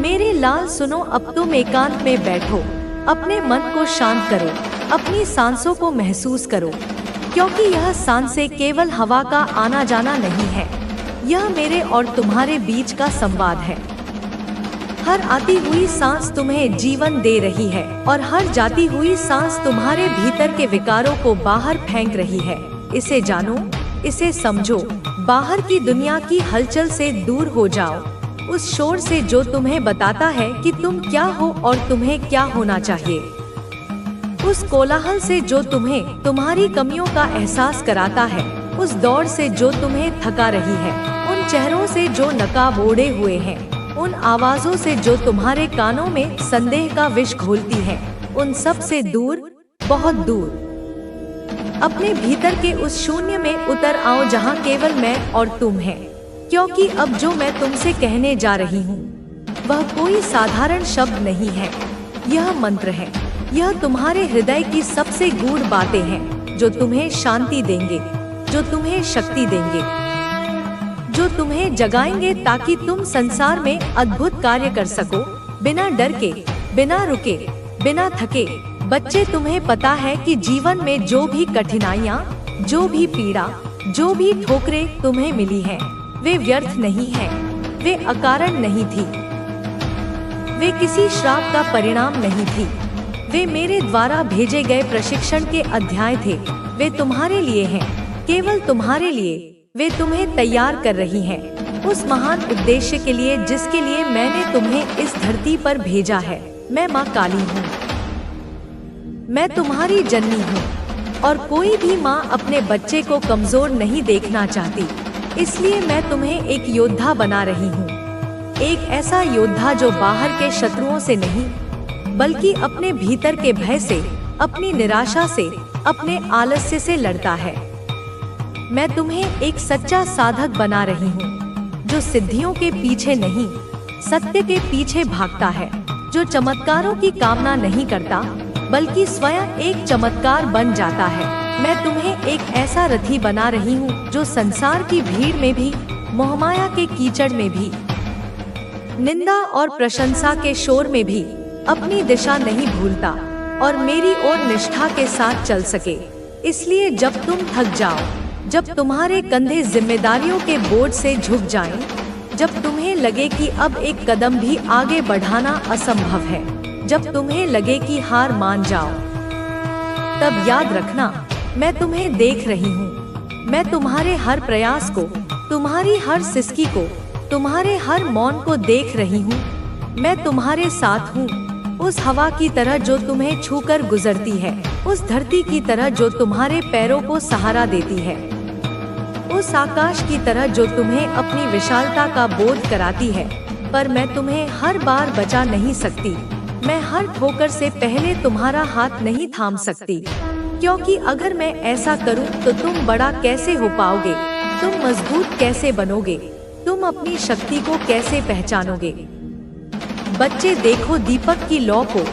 मेरे लाल सुनो, अब तुम एकांत में बैठो, अपने मन को शांत करो, अपनी सांसों को महसूस करो, क्योंकि यह सांसें केवल हवा का आना जाना नहीं है, यह मेरे और तुम्हारे बीच का संवाद है। हर आती हुई सांस तुम्हें जीवन दे रही है और हर जाती हुई सांस तुम्हारे भीतर के विकारों को बाहर फेंक रही है। इसे जानो, इसे समझो, बाहर की दुनिया की हलचल से दूर हो जाओ, उस शोर से जो तुम्हें बताता है कि तुम क्या हो और तुम्हें क्या होना चाहिए, उस कोलाहल से जो तुम्हें तुम्हारी कमियों का एहसास कराता है, उस दौड़ से जो तुम्हें थका रही है, उन चेहरों से जो नकाब ओढ़े हुए हैं, उन आवाजों से जो तुम्हारे कानों में संदेह का विष घोलती है, उन सब से दूर, बहुत दूर अपने भीतर के उस शून्य में उतर आओ जहाँ केवल मैं और तुम हैं। क्योंकि अब जो मैं तुमसे कहने जा रही हूँ वह कोई साधारण शब्द नहीं है, यह मंत्र है। यह तुम्हारे हृदय की सबसे गूढ़ बातें हैं जो तुम्हें शांति देंगे, जो तुम्हें शक्ति देंगे, जो तुम्हें जगाएंगे ताकि तुम संसार में अद्भुत कार्य कर सको, बिना डर के, बिना रुके, बिना थके। बच्चे, तुम्हें पता है कि जीवन में जो भी कठिनाइयाँ, जो भी पीड़ा, जो भी ठोकरें तुम्हें मिली हैं, वे व्यर्थ नहीं हैं, वे अकारण नहीं थी, वे किसी श्राप का परिणाम नहीं थी, वे मेरे द्वारा भेजे गए प्रशिक्षण के अध्याय थे। वे तुम्हारे लिए हैं, केवल तुम्हारे लिए। वे तुम्हें तैयार कर रही हैं उस महान उद्देश्य के लिए जिसके लिए मैंने तुम्हें इस धरती पर भेजा है। मैं माँ काली हूँ, मैं तुम्हारी जननी हूँ और कोई भी माँ अपने बच्चे को कमजोर नहीं देखना चाहती। इसलिए मैं तुम्हें एक योद्धा बना रही हूँ, एक ऐसा योद्धा जो बाहर के शत्रुओं से नहीं बल्कि अपने भीतर के भय से, अपनी निराशा से, अपने आलस्य से लड़ता है। मैं तुम्हें एक सच्चा साधक बना रही हूँ जो सिद्धियों के पीछे नहीं, सत्य के पीछे भागता है, जो चमत्कारों की कामना नहीं करता बल्कि स्वयं एक चमत्कार बन जाता है। मैं तुम्हें एक ऐसा रथी बना रही हूँ जो संसार की भीड़ में भी, मोहमाया के कीचड़ में भी, निंदा और प्रशंसा के शोर में भी अपनी दिशा नहीं भूलता और मेरी ओर निष्ठा के साथ चल सके। इसलिए जब तुम थक जाओ, जब तुम्हारे कंधे जिम्मेदारियों के बोझ से झुक जाएं, जब तुम्हें लगे कि अब एक कदम भी आगे बढ़ाना असंभव है, जब तुम्हें लगे कि हार मान जाओ, तब याद रखना, मैं तुम्हें देख रही हूँ। मैं तुम्हारे हर प्रयास को, तुम्हारी हर सिसकी को, तुम्हारे हर मौन को देख रही हूँ। मैं तुम्हारे साथ हूँ, उस हवा की तरह जो तुम्हें छूकर गुजरती है, उस धरती की तरह जो तुम्हारे पैरों को सहारा देती है, उस आकाश की तरह जो तुम्हें अपनी विशालता का बोध कराती है। पर मैं तुम्हें हर बार बचा नहीं सकती, मैं हर ठोकर से पहले तुम्हारा हाथ नहीं थाम सकती, क्योंकि अगर मैं ऐसा करूं तो तुम बड़ा कैसे हो पाओगे, तुम मजबूत कैसे बनोगे, तुम अपनी शक्ति को कैसे पहचानोगे। बच्चे, देखो दीपक की लौ को,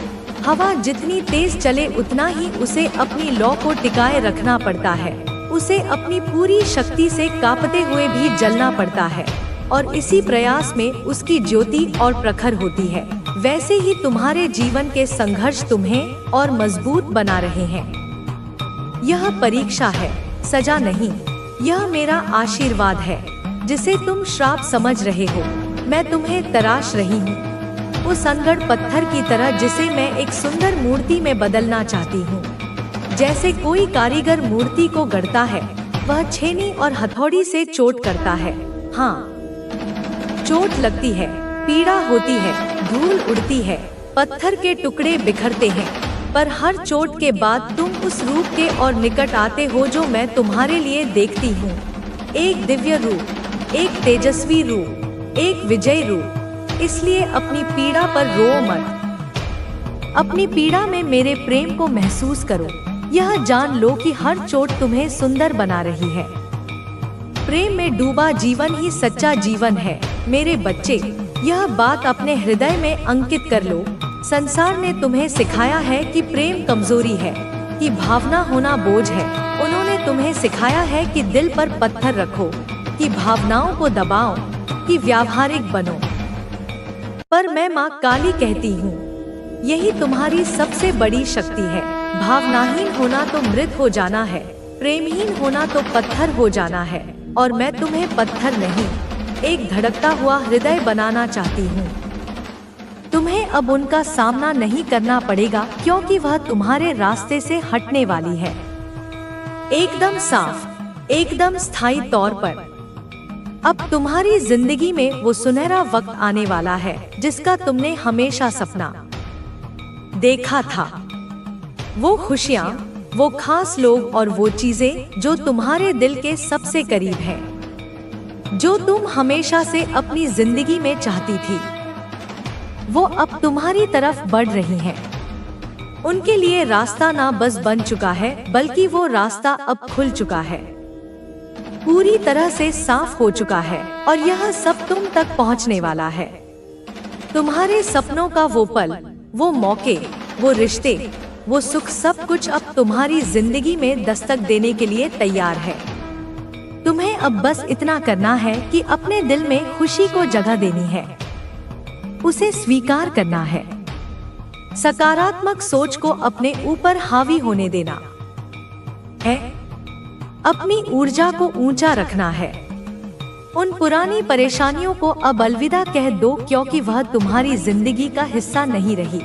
हवा जितनी तेज चले उतना ही उसे अपनी लौ को टिकाए रखना पड़ता है, उसे अपनी पूरी शक्ति से कांपते हुए भी जलना पड़ता है और इसी प्रयास में उसकी ज्योति और प्रखर होती है। वैसे ही तुम्हारे जीवन के संघर्ष तुम्हें और मजबूत बना रहे हैं। यह परीक्षा है, सजा नहीं, यह मेरा आशीर्वाद है जिसे तुम श्राप समझ रहे हो। मैं तुम्हें तराश रही हूँ, उस अनगढ़ पत्थर की तरह जिसे मैं एक सुंदर मूर्ति में बदलना चाहती हूँ। जैसे कोई कारीगर मूर्ति को गढ़ता है, वह छेनी और हथौड़ी से चोट करता है। हाँ, चोट लगती है, पीड़ा होती है, धूल उड़ती है, पत्थर के टुकड़े बिखरते हैं, पर हर चोट के बाद तुम उस रूप के और निकट आते हो जो मैं तुम्हारे लिए देखती हूँ। एक दिव्य रूप, एक तेजस्वी रूप, एक विजयी रूप। इसलिए अपनी पीड़ा पर रो मत, अपनी पीड़ा में मेरे प्रेम को महसूस करो। यह जान लो कि हर चोट तुम्हें सुंदर बना रही है। प्रेम में डूबा जीवन ही सच्चा जीवन है। मेरे बच्चे, यह बात अपने हृदय में अंकित कर लो। संसार ने तुम्हें सिखाया है कि प्रेम कमजोरी है, कि भावना होना बोझ है। उन्होंने तुम्हें सिखाया है कि दिल पर पत्थर रखो, कि भावनाओं को दबाओ, कि व्यावहारिक बनो। पर मैं माँ काली कहती हूँ, यही तुम्हारी सबसे बड़ी शक्ति है। भावनाहीन होना तो मृत हो जाना है, प्रेमहीन होना तो पत्थर हो जाना है, और मैं तुम्हें पत्थर नहीं, एक धड़कता हुआ हृदय बनाना चाहती हूँ। तुम्हें अब उनका सामना नहीं करना पड़ेगा, क्योंकि वह तुम्हारे रास्ते से हटने वाली है। एकदम साफ, एकदम स्थायी तौर पर। अब तुम्हारी जिंदगी में वो सुनहरा वक्त आने वाला है जिसका तुमने हमेशा सपना देखा था। वो खुशियाँ, वो खास लोग और वो चीजें जो तुम्हारे दिल के सबसे करीब हैं, जो तुम हमेशा से अपनी जिंदगी में चाहती थी, वो अब तुम्हारी तरफ बढ़ रही हैं। उनके लिए रास्ता ना बस बन चुका है, बल्कि वो रास्ता अब खुल चुका है, पूरी तरह से साफ हो चुका है, और यह सब तुम तक पहुंचने वाला है। तुम्हारे सपनों का वो पल, वो मौके, वो रिश्ते, वो सुख, सब कुछ अब तुम्हारी जिंदगी में दस्तक देने के लिए तैयार है। तुम्हें अब बस इतना करना है कि अपने दिल में खुशी को जगह देनी है, उसे स्वीकार करना है, सकारात्मक सोच को अपने ऊपर हावी होने देना है, अपनी ऊर्जा को ऊंचा रखना है। उन पुरानी परेशानियों को अब अलविदा कह दो, क्योंकि वह तुम्हारी जिंदगी का हिस्सा नहीं रही।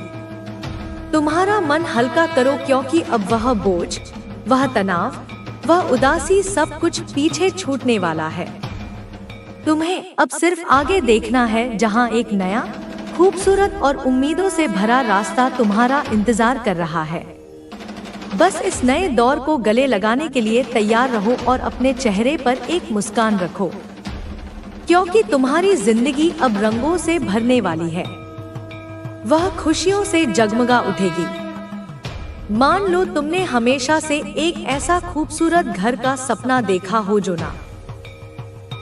तुम्हारा मन हल्का करो, क्योंकि अब वह बोझ, वह तनाव, वह उदासी, सब कुछ पीछे छूटने वाला है। तुम्हें अब सिर्फ आगे देखना है, जहां एक नया, खूबसूरत और उम्मीदों से भरा रास्ता तुम्हारा इंतजार कर रहा है। बस इस नए दौर को गले लगाने के लिए तैयार रहो और अपने चेहरे पर एक मुस्कान रखो, क्योंकि तुम्हारी जिंदगी अब रंगों से भरने वाली है। वह खुशियों से जगमगा उठेगी। मान लो तुमने हमेशा से एक ऐसा खूबसूरत घर का सपना देखा हो जो ना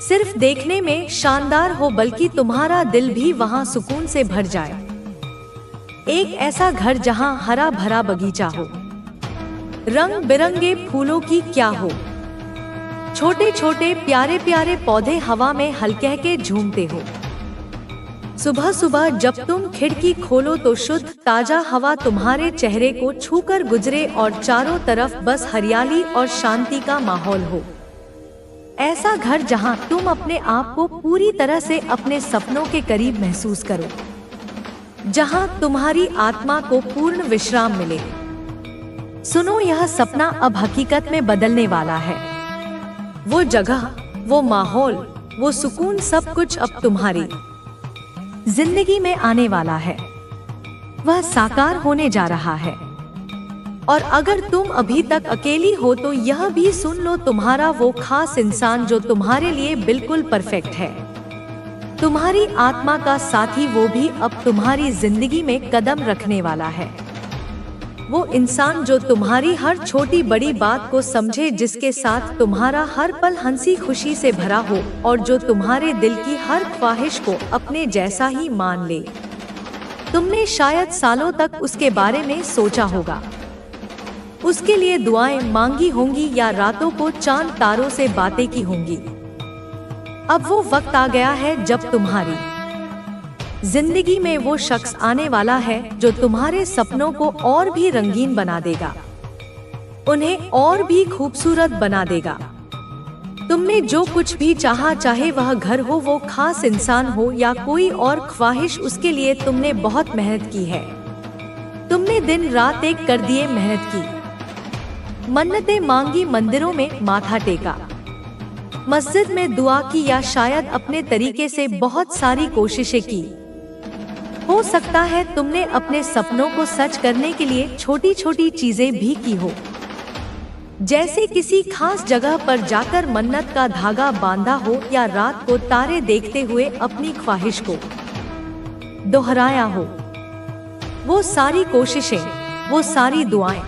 सिर्फ देखने में शानदार हो, बल्कि तुम्हारा दिल भी वहां सुकून से भर जाए। एक ऐसा घर जहां हरा भरा बगीचा हो, रंग बिरंगे फूलों की क्या हो, छोटे छोटे प्यारे प्यारे पौधे हवा में हल्के झूमते हो। सुबह सुबह जब तुम खिड़की खोलो तो शुद्ध ताजा हवा तुम्हारे चेहरे को छूकर गुजरे, और चारों तरफ बस हरियाली और शांति का माहौल हो। ऐसा घर जहां तुम अपने आप को पूरी तरह से अपने सपनों के करीब महसूस करो, जहां तुम्हारी आत्मा को पूर्ण विश्राम मिले। सुनो, यह सपना अब हकीकत में बदलने वाला है। वो जगह, वो माहौल, वो सुकून, सब कुछ अब तुम्हारी जिंदगी में आने वाला है। वह साकार होने जा रहा है। और अगर तुम अभी तक अकेली हो तो यह भी सुन लो, तुम्हारा वो खास इंसान जो तुम्हारे लिए बिल्कुल परफेक्ट है, तुम्हारी आत्मा का साथी, वो भी अब तुम्हारी जिंदगी में कदम रखने वाला है। वो इंसान जो तुम्हारी हर छोटी बड़ी बात को समझे, जिसके साथ तुम्हारा हर पल हंसी खुशी से भरा हो, और जो तुम्हारे दिल की हर ख्वाहिश को अपने जैसा ही मान ले। तुमने शायद सालों तक उसके बारे में सोचा होगा, उसके लिए दुआएं मांगी होंगी, या रातों को चांद तारों से बातें की होंगी। अब वो वक्त आ गया है जब तुम्हारी जिंदगी में वो शख्स आने वाला है जो तुम्हारे सपनों को और भी रंगीन बना देगा, उन्हें और भी खूबसूरत बना देगा। तुमने जो कुछ भी चाहा, चाहे वह घर हो, वो खास इंसान हो, या कोई और ख्वाहिश, उसके लिए तुमने बहुत मेहनत की है। तुमने दिन रात एक कर दिए मेहनत की, मन्नतें मांगी, मंदिरों में माथा टेका, मस्जिद में दुआ की, या शायद अपने तरीके से बहुत सारी कोशिशें की। हो सकता है तुमने अपने सपनों को सच करने के लिए छोटी छोटी चीजें भी की हो, जैसे किसी खास जगह पर जाकर मन्नत का धागा बांधा हो, या रात को तारे देखते हुए अपनी ख्वाहिश को दोहराया हो। वो सारी कोशिशें, वो सारी दुआएं,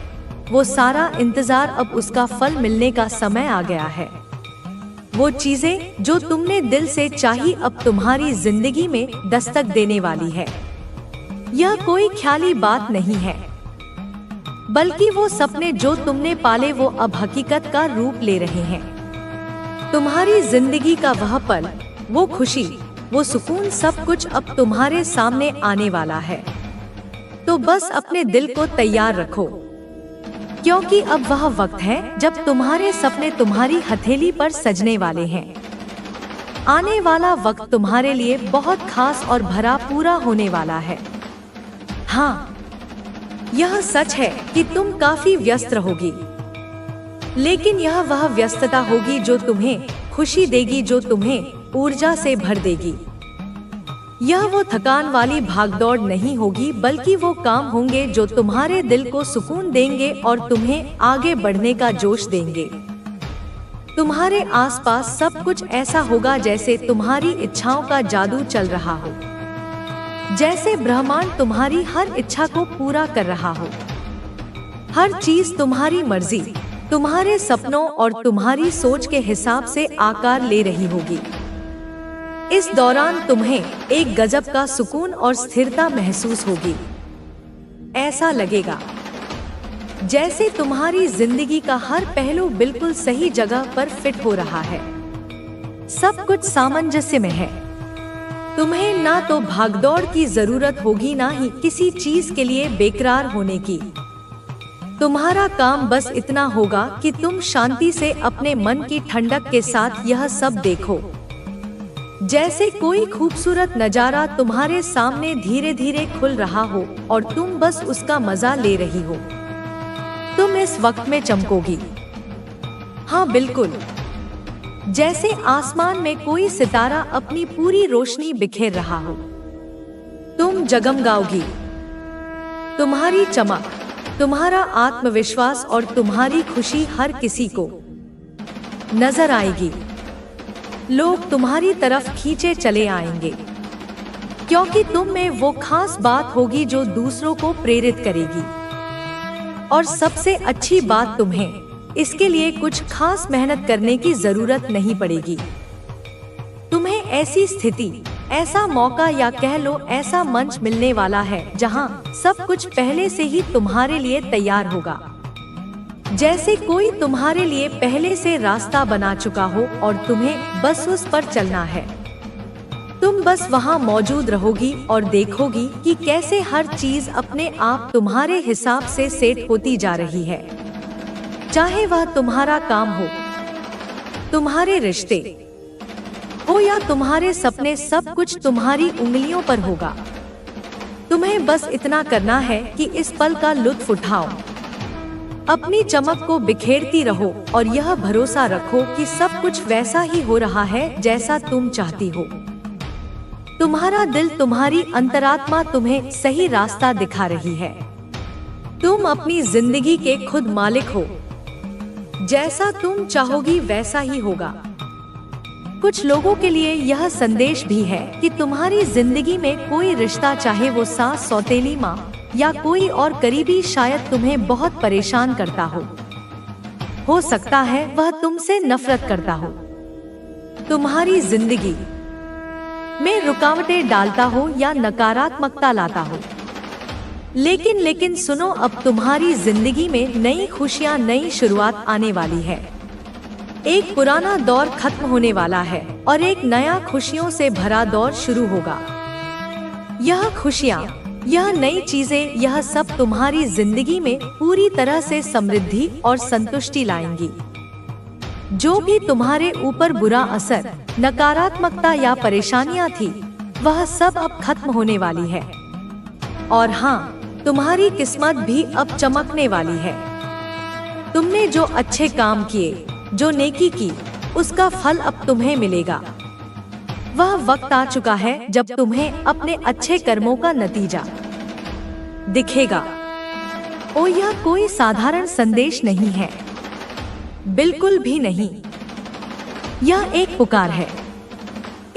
वो सारा इंतजार, अब उसका फल मिलने का समय आ गया है। वो चीजें जो तुमने दिल से चाही अब तुम्हारी जिंदगी में दस्तक देने वाली है। यह कोई ख्याली बात नहीं है, बल्कि वो सपने जो तुमने पाले वो अब हकीकत का रूप ले रहे हैं। तुम्हारी जिंदगी का वह पल, वो खुशी, वो सुकून, सब कुछ अब तुम्हारे सामने आने वाला है। तो बस अपने दिल को तैयार रखो, क्योंकि अब वह वक्त है जब तुम्हारे सपने तुम्हारी हथेली पर सजने वाले हैं। आने वाला वक्त तुम्हारे लिए बहुत खास और भरा पूरा होने वाला है। हाँ, यह सच है कि तुम काफी व्यस्त रहोगी, लेकिन यह वह व्यस्तता होगी जो तुम्हें खुशी देगी, जो तुम्हें ऊर्जा से भर देगी। यह वो थकान वाली भागदौड़ नहीं होगी, बल्कि वो काम होंगे जो तुम्हारे दिल को सुकून देंगे और तुम्हें आगे बढ़ने का जोश देंगे। तुम्हारे आसपास सब कुछ ऐसा होगा जैसे तुम्हारी इच्छाओं का जादू चल रहा हो, जैसे ब्रह्मांड तुम्हारी हर इच्छा को पूरा कर रहा हो। हर चीज तुम्हारी मर्जी, तुम्हारे सपनों और तुम्हारी सोच के हिसाब से आकार ले रही होगी। इस दौरान तुम्हें एक गजब का सुकून और स्थिरता महसूस होगी। ऐसा लगेगा जैसे तुम्हारी जिंदगी का हर पहलू बिल्कुल सही जगह पर फिट हो रहा है। सब कुछ सामंजस्य में है। तुम्हें ना तो भागदौड़ की जरूरत होगी, ना ही किसी चीज के लिए बेकरार होने की। तुम्हारा काम बस इतना होगा कि तुम शांति से अपने मन की ठंडक के साथ यह सब देखो, जैसे कोई खूबसूरत नजारा तुम्हारे सामने धीरे धीरे खुल रहा हो और तुम बस उसका मजा ले रही हो। तुम इस वक्त में चमकोगी। हाँ बिल्कुल, जैसे आसमान में कोई सितारा अपनी पूरी रोशनी बिखेर रहा हो। तुम जगमगाओगी। तुम्हारी चमक, तुम्हारा आत्मविश्वास और तुम्हारी खुशी हर किसी को नजर आएगी। लोग तुम्हारी तरफ खींचे चले आएंगे, क्योंकि तुम में वो खास बात होगी जो दूसरों को प्रेरित करेगी। और सबसे अच्छी बात, तुम्हें इसके लिए कुछ खास मेहनत करने की जरूरत नहीं पड़ेगी। तुम्हें ऐसी स्थिति, ऐसा मौका या कह लो ऐसा मंच मिलने वाला है जहां सब कुछ पहले से ही तुम्हारे लिए तैयार होगा, जैसे कोई तुम्हारे लिए पहले से रास्ता बना चुका हो और तुम्हें बस उस पर चलना है। तुम बस वहां मौजूद रहोगी और देखोगी कि कैसे हर चीज अपने आप तुम्हारे हिसाब से सेट होती जा रही है। चाहे वह तुम्हारा काम हो, तुम्हारे रिश्ते हो या तुम्हारे सपने, सब कुछ तुम्हारी उंगलियों पर होगा। तुम्हें बस इतना करना है कि इस पल का लुत्फ उठाओ, अपनी चमक को बिखेरती रहो और यह भरोसा रखो कि सब कुछ वैसा ही हो रहा है जैसा तुम चाहती हो। तुम्हारा दिल, तुम्हारी अंतरात्मा तुम्हें सही रास्ता दिखा रही है। तुम अपनी जिंदगी के खुद मालिक हो। जैसा तुम चाहोगी वैसा ही होगा। कुछ लोगों के लिए यह संदेश भी है कि तुम्हारी जिंदगी में कोई रिश्ता, चाहे वो सास, सौतेली माँ या कोई और करीबी, शायद तुम्हें बहुत परेशान करता हो सकता है वह तुमसे नफरत करता हो, तुम्हारी जिंदगी में रुकावटें डालता हो या नकारात्मकता लाता हो। लेकिन सुनो, अब तुम्हारी जिंदगी में नई खुशियां, नई शुरुआत आने वाली है। एक पुराना दौर खत्म होने वाला है और एक नया खुशियों से भरा दौर शुरू होगा। यह खुशियां, यह नई चीजें, यह सब तुम्हारी जिंदगी में पूरी तरह से समृद्धि और संतुष्टि लाएंगी। जो भी तुम्हारे ऊपर बुरा असर, नकारात्मकता या परेशानियां थी, वह सब अब खत्म होने वाली है। और हाँ, तुम्हारी किस्मत भी अब चमकने वाली है। तुमने जो अच्छे काम किए, जो नेकी की, उसका फल अब तुम्हें मिलेगा। वह वक्त आ चुका है जब तुम्हें अपने अच्छे कर्मों का नतीजा दिखेगा। ओ, यह कोई साधारण संदेश नहीं है, बिल्कुल भी नहीं। यह एक पुकार है,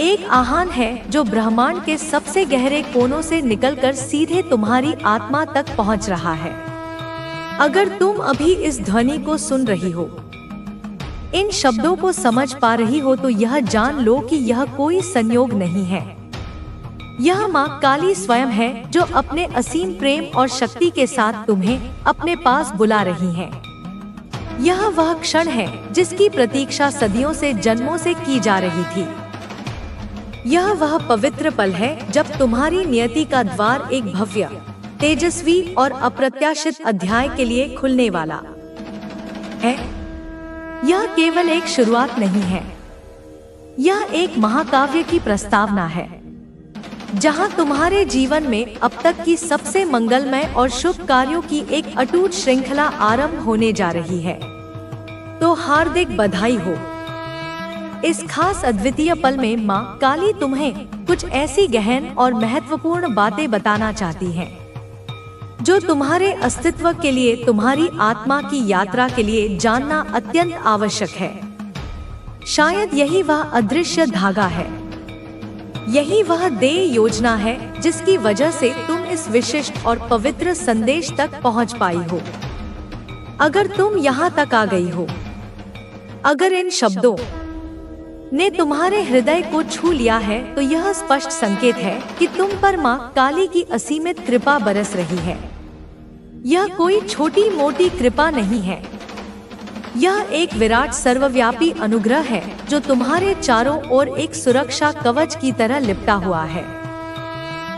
एक आह्वान है जो ब्रह्मांड के सबसे गहरे कोनों से निकलकर सीधे तुम्हारी आत्मा तक पहुंच रहा है। अगर तुम अभी इस ध्वनि को सुन रही हो, इन शब्दों को समझ पा रही हो, तो यह जान लो कि यह कोई संयोग नहीं है। यह माँ काली स्वयं है जो अपने असीम प्रेम और शक्ति के साथ तुम्हें अपने पास बुला रही है। यह वह क्षण है जिसकी प्रतीक्षा सदियों से, जन्मों से की जा रही थी। यह वह पवित्र पल है जब तुम्हारी नियति का द्वार एक भव्य, तेजस्वी और अप्रत्याशित अध्याय के लिए खुलने वाला है। यह केवल एक शुरुआत नहीं है, यह एक महाकाव्य की प्रस्तावना है, जहां तुम्हारे जीवन में अब तक की सबसे मंगलमय और शुभ कार्यों की एक अटूट श्रृंखला आरंभ होने जा रही है। तो हार्दिक बधाई हो। इस खास अद्वितीय पल में माँ काली तुम्हें कुछ ऐसी गहन और महत्वपूर्ण बातें बताना चाहती हैं, जो तुम्हारे अस्तित्व के लिए, तुम्हारी आत्मा की यात्रा के लिए जानना अत्यंत आवश्यक है। शायद यही वह अदृश्य धागा है, यही वह देय योजना है जिसकी वजह से तुम इस विशिष्ट और पवित्र संदेश तक पहुंच पाई हो। अगर तुम यहाँ तक आ गई हो, अगर इन शब्दों ने तुम्हारे हृदय को छू लिया है, तो यह स्पष्ट संकेत है कि तुम पर माँ काली की असीमित कृपा बरस रही है। यह कोई छोटी मोटी कृपा नहीं है, यह एक विराट सर्वव्यापी अनुग्रह है जो तुम्हारे चारों ओर एक सुरक्षा कवच की तरह लिपटा हुआ है।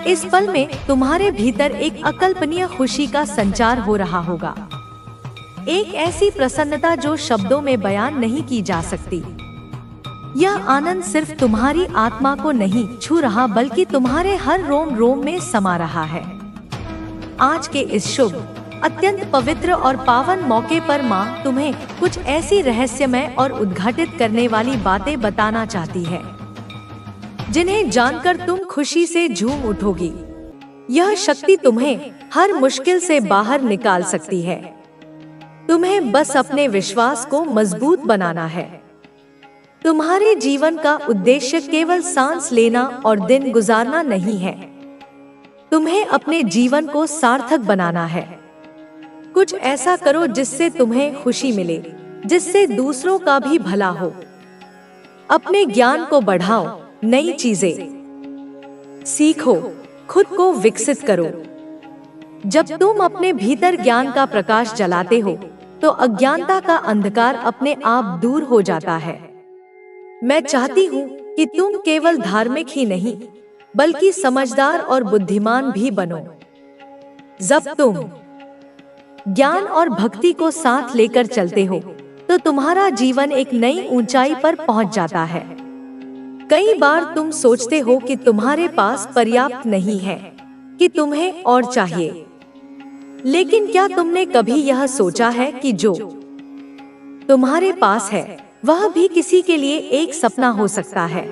इस पल में तुम्हारे भीतर एक अकल्पनीय खुशी का संचार हो रहा होगा, एक ऐसी प्रसन्नता जो शब्दों में बयान नहीं की जा सकती। यह आनंद सिर्फ तुम्हारी आत्मा को नहीं छू रहा, बल्कि तुम्हारे हर रोम रोम में समा रहा है। आज के इस शुभ, अत्यंत पवित्र और पावन मौके पर माँ तुम्हें कुछ ऐसी रहस्यमय और उद्घाटित करने वाली बातें बताना चाहती है, जिन्हें जानकर तुम खुशी से झूम उठोगी। यह शक्ति तुम्हें हर मुश्किल से बाहर निकाल सकती है। तुम्हें बस अपने विश्वास को मजबूत बनाना है। तुम्हारे जीवन का उद्देश्य केवल सांस लेना और दिन गुजारना नहीं है, तुम्हें अपने जीवन को सार्थक बनाना है। कुछ ऐसा करो जिससे तुम्हें खुशी मिले, जिससे दूसरों का भी भला हो। अपने ज्ञान को बढ़ाओ, नई चीजें सीखो, खुद को विकसित करो। जब तुम अपने भीतर ज्ञान का प्रकाश जलाते हो, तो अज्ञानता का अंधकार अपने आप दूर हो जाता है। मैं चाहती हूँ कि तुम केवल धार्मिक ही नहीं, बल्कि समझदार और बुद्धिमान भी बनो। जब तुम ज्ञान और भक्ति को साथ लेकर चलते हो, तो तुम्हारा जीवन एक नई ऊंचाई पर पहुंच जाता है। कई बार तुम सोचते हो कि तुम्हारे पास पर्याप्त नहीं है, कि तुम्हें और चाहिए। लेकिन क्या तुमने कभी यह सोचा है कि जो तुम्हारे पास है, वह भी किसी के लिए एक सपना हो सकता है?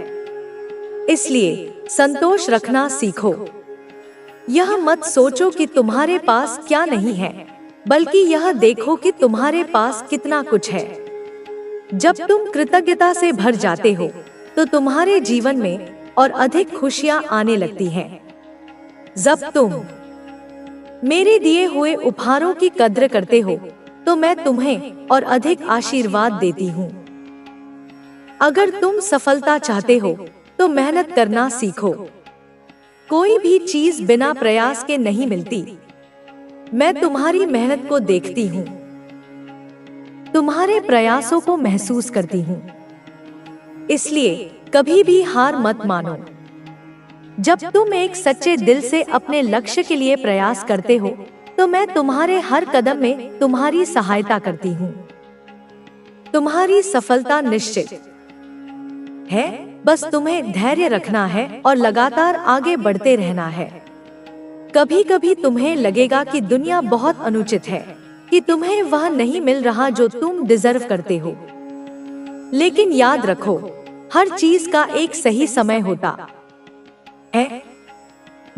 इसलिए संतोष रखना सीखो। यह मत सोचो कि तुम्हारे पास क्या नहीं है, बल्कि यह देखो कि तुम्हारे पास कितना कुछ है। जब तुम कृतज्ञता से भर जाते हो, तो तुम्हारे जीवन में और अधिक खुशियां आने लगती हैं। जब तुम मेरे दिए हुए उपहारों की कद्र करते हो, तो मैं तुम्हें और अधिक आशीर्वाद देती हूँ। अगर तुम सफलता चाहते हो, तो मेहनत करना सीखो। कोई भी चीज बिना प्रयास के नहीं मिलती। मैं तुम्हारी मेहनत को देखती हूँ, तुम्हारे प्रयासों को महसूस करती हूँ। इसलिए कभी भी हार मत मानो। जब तुम एक सच्चे दिल से अपने लक्ष्य के लिए प्रयास करते हो, तो मैं तुम्हारे हर कदम में तुम्हारी सहायता करती हूँ। तुम्हारी सफलता निश्चित है, बस तुम्हें धैर्य रखना है और लगातार आगे बढ़ते रहना है। कभी कभी तुम्हें लगेगा कि दुनिया बहुत अनुचित है, कि तुम्हें वह नहीं मिल रहा जो तुम डिजर्व करते हो। लेकिन याद रखो, हर चीज का एक सही समय होता है।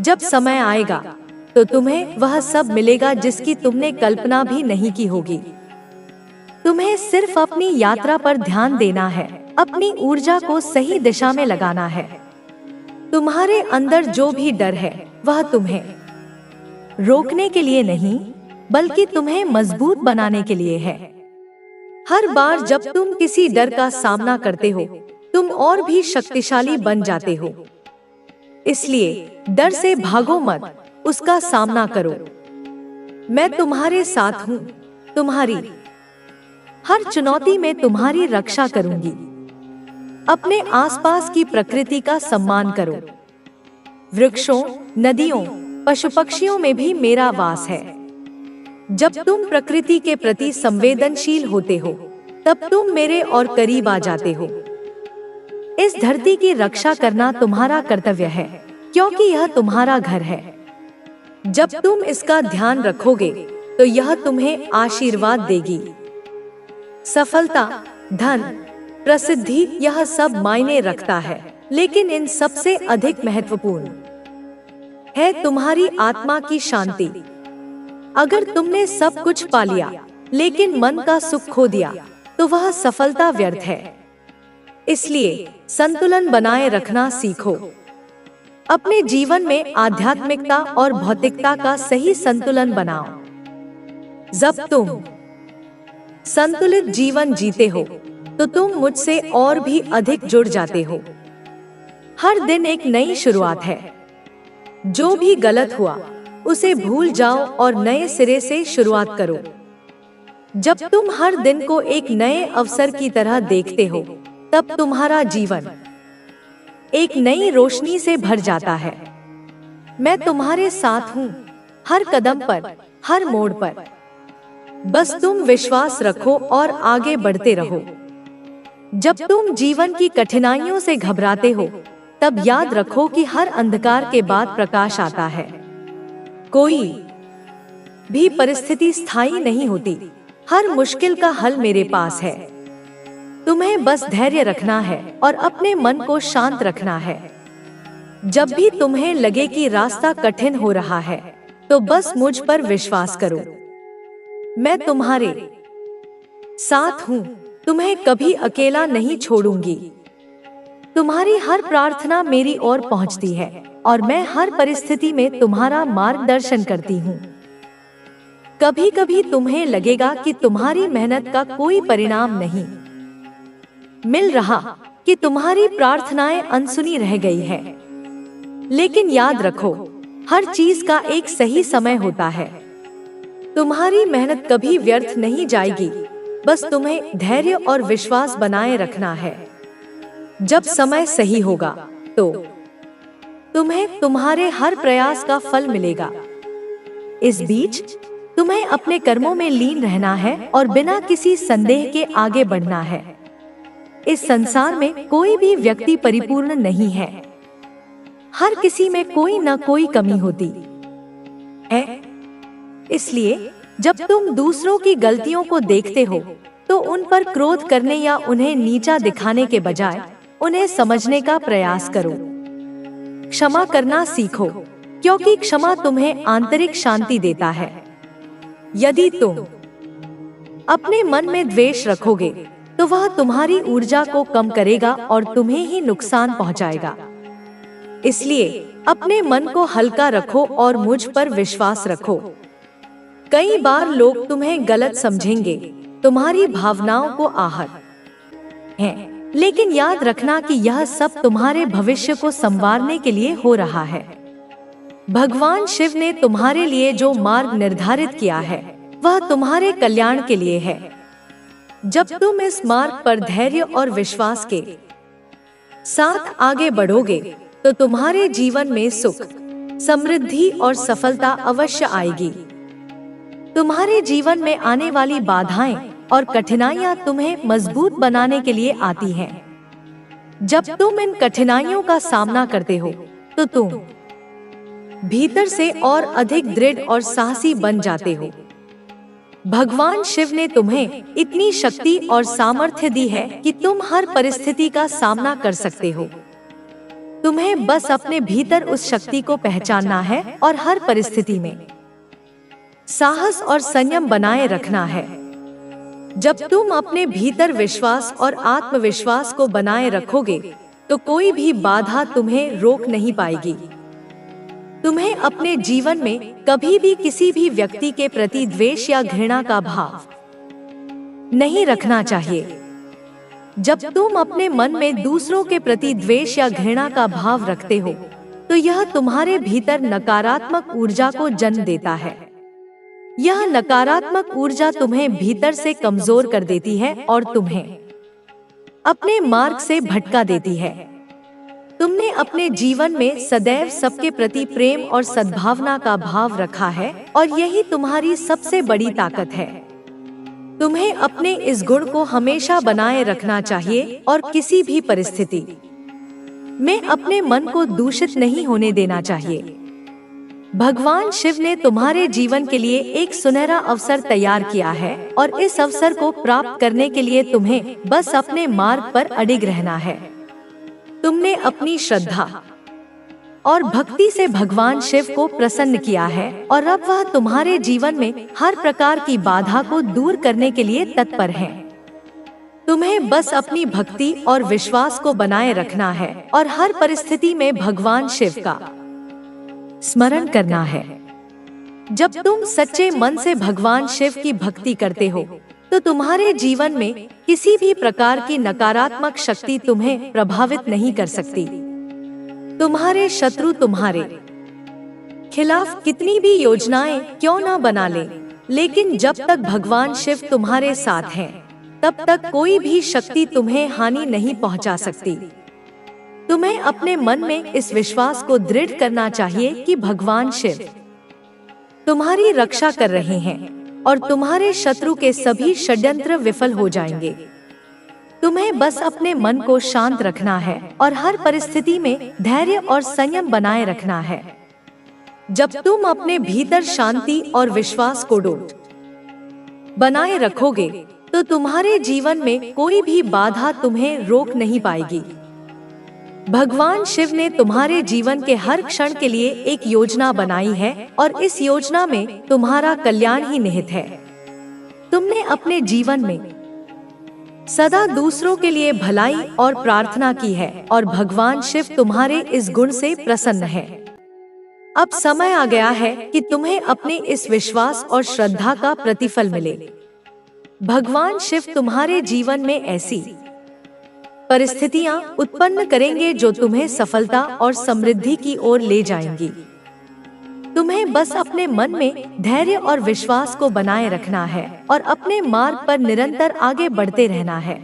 जब समय आएगा, तो तुम्हें वह सब मिलेगा जिसकी तुमने कल्पना भी नहीं की होगी। तुम्हें सिर्फ अपनी यात्रा पर ध्यान देना है, अपनी ऊर्जा को सही दिशा में लगाना है। तुम्हारे अंदर जो भी डर है, वह तुम्हें रोकने के लिए नहीं, बल्कि तुम्हें मजबूत बनाने के लिए है। हर बार जब तुम किसी डर का सामना करते हो, तुम और भी शक्तिशाली बन जाते हो। इसलिए डर से भागो मत, उसका सामना करो। मैं तुम्हारे साथ हूँ, तुम्हारी हर चुनौती में तुम्हारी रक्षा करूंगी। अपने आसपास की प्रकृति का सम्मान करो। वृक्षों, नदियों, पशु पक्षियों में भी मेरा वास है। जब तुम प्रकृति के प्रति संवेदनशील होते हो, तब तुम मेरे और करीब आ जाते हो। इस धरती की रक्षा करना तुम्हारा कर्तव्य है, क्योंकि यह तुम्हारा घर है। जब तुम इसका ध्यान रखोगे, तो यह तुम्हें आशीर्वाद देगी। सफलता, धन, प्रसिद्धि, यह सब मायने रखता है, लेकिन इन सबसे अधिक महत्वपूर्ण है तुम्हारी आत्मा की शांति। अगर तुमने सब कुछ पा लिया, लेकिन मन का सुख खो दिया, तो वह सफलता व्यर्थ है। इसलिए संतुलन बनाए रखना सीखो। अपने जीवन में आध्यात्मिकता और भौतिकता का सही संतुलन बनाओ। जब तुम संतुलित जीवन जीते हो, तो तुम मुझसे और भी अधिक जुड़ जाते हो। हर दिन एक नई शुरुआत है। जो भी गलत हुआ, उसे भूल जाओ और नए सिरे से शुरुआत करो। जब तुम हर दिन को एक नए अवसर की तरह देखते हो, तब तुम्हारा जीवन एक नई रोशनी से भर जाता है। मैं तुम्हारे साथ हूँ, हर कदम पर, हर मोड़ पर। बस तुम विश्वास रखो और आगे बढ़ते रहो। जब तुम जीवन की कठिनाइयों से घबराते हो, तब याद रखो कि हर अंधकार के बाद प्रकाश आता है। कोई भी परिस्थिति स्थायी नहीं होती। हर मुश्किल का हल मेरे पास है। तुम्हें बस धैर्य रखना है और अपने मन को शांत रखना है। जब भी तुम्हें लगे कि रास्ता कठिन हो रहा है, तो बस मुझ पर विश्वास करो। मैं तुम्हारे साथ हूँ, तुम्हें कभी अकेला नहीं छोड़ूंगी। तुम्हारी हर प्रार्थना मेरी ओर पहुँचती है और मैं हर परिस्थिति में तुम्हारा मार्गदर्शन करती हूँ। कभी कभी तुम्हें लगेगा कि तुम्हारी मेहनत का कोई परिणाम नहीं मिल रहा, कि तुम्हारी प्रार्थनाएं अनसुनी रह गई है। लेकिन याद रखो, हर चीज का एक सही समय होता है। तुम्हारी मेहनत कभी व्यर्थ नहीं जाएगी। बस तुम्हें धैर्य और विश्वास बनाए रखना है। जब समय सही होगा, तो तुम्हें तुम्हारे हर प्रयास का फल मिलेगा। इस बीच तुम्हें अपने कर्मों में लीन रहना है और बिना किसी संदेह के आगे बढ़ना है। इस संसार में कोई भी व्यक्ति परिपूर्ण नहीं है। हर किसी में कोई न कोई कमी होती है। इसलिए जब तुम दूसरों की गलतियों को देखते हो, तो उन पर क्रोध करने या उन्हें नीचा दिखाने के बजाय उन्हें समझने का प्रयास करो। क्षमा करना सीखो, क्योंकि क्षमा तुम्हें आंतरिक शांति देता है। यदि तुम अपने मन में द्वेष रखोगे, तो वह तुम्हारी ऊर्जा को कम करेगा और तुम्हें ही नुकसान पहुंचाएगा। इसलिए अपने मन को हल्का रखो और मुझ पर विश्वास रखो। कई बार लोग तुम्हें गलत समझेंगे, तुम्हारी भावनाओं को आहत है, लेकिन याद रखना कि यह सब तुम्हारे भविष्य को संवारने के लिए हो रहा है। भगवान शिव ने तुम्हारे लिए जो मार्ग निर्धारित किया है, वह तुम्हारे कल्याण के लिए है। जब तुम इस मार्ग पर धैर्य और विश्वास के साथ आगे बढ़ोगे, तो तुम्हारे जीवन में सुख, समृद्धि और सफलता अवश्य आएगी। तुम्हारे जीवन में आने वाली बाधाएं और कठिनाइयां तुम्हें मजबूत बनाने के लिए आती हैं। जब तुम इन कठिनाइयों का सामना करते हो, तो तुम भीतर से और अधिक दृढ़ और साहसी बन जाते हो। भगवान शिव ने तुम्हें इतनी शक्ति और सामर्थ्य दी है कि तुम हर परिस्थिति का सामना कर सकते हो। तुम्हें बस अपने भीतर उस शक्ति को पहचानना है और हर परिस्थिति में साहस और संयम बनाए रखना है। जब तुम अपने भीतर विश्वास और आत्मविश्वास को बनाए रखोगे, तो कोई भी बाधा तुम्हें रोक नहीं पाएगी। तुम्हें अपने जीवन में कभी भी किसी भी व्यक्ति के प्रति द्वेष या घृणा का भाव नहीं रखना चाहिए। जब तुम अपने मन में दूसरों के प्रति द्वेष या घृणा का भाव रखते हो, तो यह तुम्हारे भीतर नकारात्मक ऊर्जा को जन्म देता है। यह नकारात्मक ऊर्जा तुम्हें भीतर से कमजोर कर देती है और तुम्हें अपने मार्ग से भटका देती है। तुमने अपने जीवन में सदैव सबके प्रति प्रेम और सद्भावना का भाव रखा है और यही तुम्हारी सबसे बड़ी ताकत है। तुम्हें अपने इस गुण को हमेशा बनाए रखना चाहिए और किसी भी परिस्थिति में अपने मन को दूषित नहीं होने देना चाहिए। भगवान शिव ने तुम्हारे जीवन के लिए एक सुनहरा अवसर तैयार किया है और इस अवसर को प्राप्त करने के लिए तुम्हें बस अपने मार्ग पर अडिग रहना है। तुमने अपनी श्रद्धा और भक्ति से भगवान शिव को प्रसन्न किया है और अब वह तुम्हारे जीवन में हर प्रकार की बाधा को दूर करने के लिए तत्पर है। तुम्हें बस अपनी भक्ति और विश्वास को बनाए रखना है और हर परिस्थिति में भगवान शिव का स्मरण करना है। जब तुम सच्चे मन से भगवान शिव की भक्ति करते हो तो तुम्हारे जीवन में किसी भी प्रकार की नकारात्मक शक्ति तुम्हें प्रभावित नहीं कर सकती। तुम्हारे शत्रु तुम्हारे खिलाफ कितनी भी योजनाएं क्यों न बना ले, लेकिन जब तक भगवान शिव तुम्हारे साथ हैं, तब तक कोई भी शक्ति तुम्हें हानि नहीं पहुंचा सकती। तुम्हें अपने मन में इस विश्वास को दृढ़ करना चाहिए कि भगवान शिव तुम्हारी रक्षा कर रहे हैं और तुम्हारे शत्रु के सभी षड्यंत्र विफल हो जाएंगे। तुम्हें बस अपने मन को शांत रखना है और हर परिस्थिति में धैर्य और संयम बनाए रखना है। जब तुम अपने भीतर शांति और विश्वास को डोट बनाए रखोगे तो तुम्हारे जीवन में कोई भी बाधा तुम्हें रोक नहीं पाएगी। भगवान शिव ने तुम्हारे जीवन के हर क्षण के लिए एक योजना बनाई है और इस योजना में तुम्हारा कल्याण ही निहित है। तुमने अपने जीवन में सदा दूसरों के लिए भलाई और प्रार्थना की है और भगवान शिव तुम्हारे इस गुण से प्रसन्न है। अब समय आ गया है कि तुम्हें अपने इस विश्वास और श्रद्धा का प्रतिफल मिले। भगवान शिव तुम्हारे जीवन में ऐसी परिस्थितियां उत्पन्न करेंगे जो तुम्हें सफलता और समृद्धि की ओर ले जाएंगी। तुम्हें बस अपने मन में धैर्य और विश्वास को बनाए रखना है और अपने मार्ग पर निरंतर आगे बढ़ते रहना है।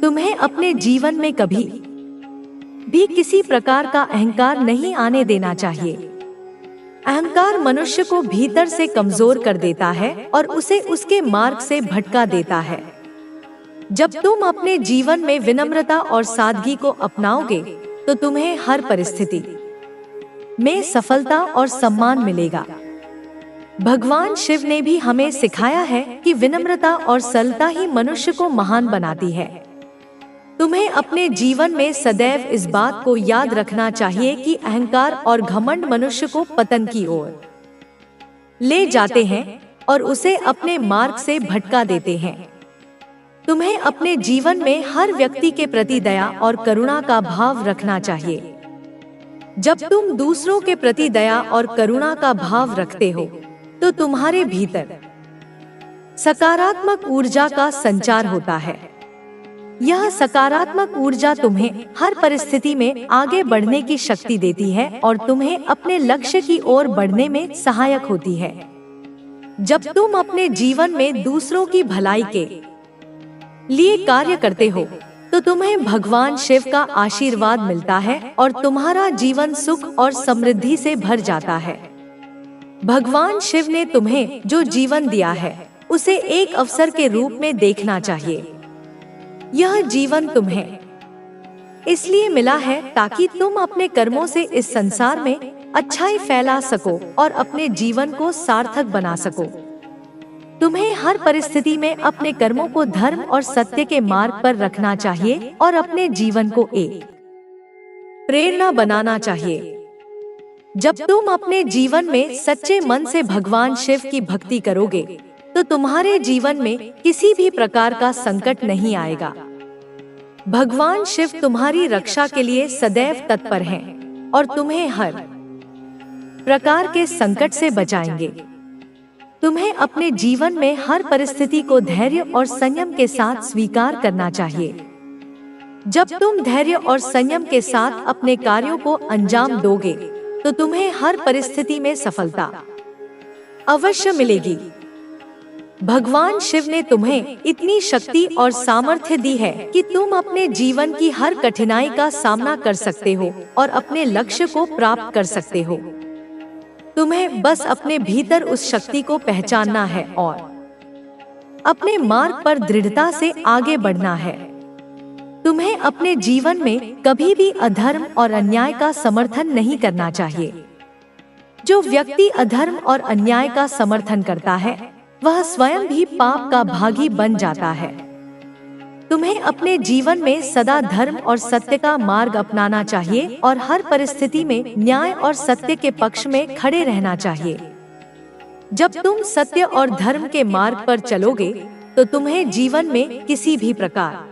तुम्हें अपने जीवन में कभी भी किसी प्रकार का अहंकार नहीं आने देना चाहिए। अहंकार मनुष्य को भीतर से कमजोर कर देता है और उसे उसके मार्ग से भटका देता है। जब तुम अपने जीवन में विनम्रता और सादगी को अपनाओगे तो तुम्हें हर परिस्थिति में सफलता और सम्मान मिलेगा। भगवान शिव ने भी हमें सिखाया है कि विनम्रता और सरलता ही मनुष्य को महान बनाती है। तुम्हें अपने जीवन में सदैव इस बात को याद रखना चाहिए कि अहंकार और घमंड मनुष्य को पतन की ओर ले जाते हैं और उसे अपने मार्ग से भटका देते हैं। तुम्हें अपने जीवन में हर व्यक्ति के प्रति दया और करुणा का भाव रखना चाहिए। जब तुम दूसरों के प्रति दया और करुणा का भाव रखते हो तो तुम्हारे भीतर सकारात्मक ऊर्जा का संचार होता है। यह सकारात्मक ऊर्जा तुम्हें हर परिस्थिति में आगे बढ़ने की शक्ति देती है और तुम्हें अपने लक्ष्य की ओर बढ़ने में सहायक होती है। जब तुम अपने जीवन में दूसरों की भलाई के लिए कार्य करते हो तो तुम्हें भगवान शिव का आशीर्वाद मिलता है और तुम्हारा जीवन सुख और समृद्धि से भर जाता है। भगवान शिव ने तुम्हें जो जीवन दिया है उसे एक अवसर के रूप में देखना चाहिए। यह जीवन तुम्हें इसलिए मिला है ताकि तुम अपने कर्मों से इस संसार में अच्छाई फैला सको और अपने जीवन को सार्थक बना सको। तुम्हें हर परिस्थिति में अपने कर्मों को धर्म और सत्य के मार्ग पर रखना चाहिए और अपने जीवन को एक प्रेरणा बनाना चाहिए। जब तुम अपने जीवन में सच्चे मन से भगवान शिव की भक्ति करोगे तो तुम्हारे जीवन में किसी भी प्रकार का संकट नहीं आएगा। भगवान शिव तुम्हारी रक्षा के लिए सदैव तत्पर हैं और तुम्हें हर प्रकार के संकट से बचाएंगे। तुम्हें अपने जीवन में हर परिस्थिति को धैर्य और संयम के साथ स्वीकार करना चाहिए। जब तुम धैर्य और संयम के साथ अपने कार्यों को अंजाम दोगे तो तुम्हें हर परिस्थिति में सफलता अवश्य मिलेगी। भगवान शिव ने तुम्हें इतनी शक्ति और सामर्थ्य दी है कि तुम अपने जीवन की हर कठिनाई का सामना कर सकते हो और अपने लक्ष्य को प्राप्त कर सकते हो। तुम्हें बस अपने भीतर उस शक्ति को पहचानना है और अपने मार्ग पर दृढ़ता से आगे बढ़ना है। तुम्हें अपने जीवन में कभी भी अधर्म और अन्याय का समर्थन नहीं करना चाहिए। जो व्यक्ति अधर्म और अन्याय का समर्थन करता है वह स्वयं भी पाप का भागी बन जाता है। तुम्हें अपने जीवन में सदा धर्म और सत्य का मार्ग अपनाना चाहिए और हर परिस्थिति में न्याय और सत्य के पक्ष में खड़े रहना चाहिए। जब तुम सत्य और धर्म के मार्ग पर चलोगे तो तुम्हें जीवन में किसी भी प्रकार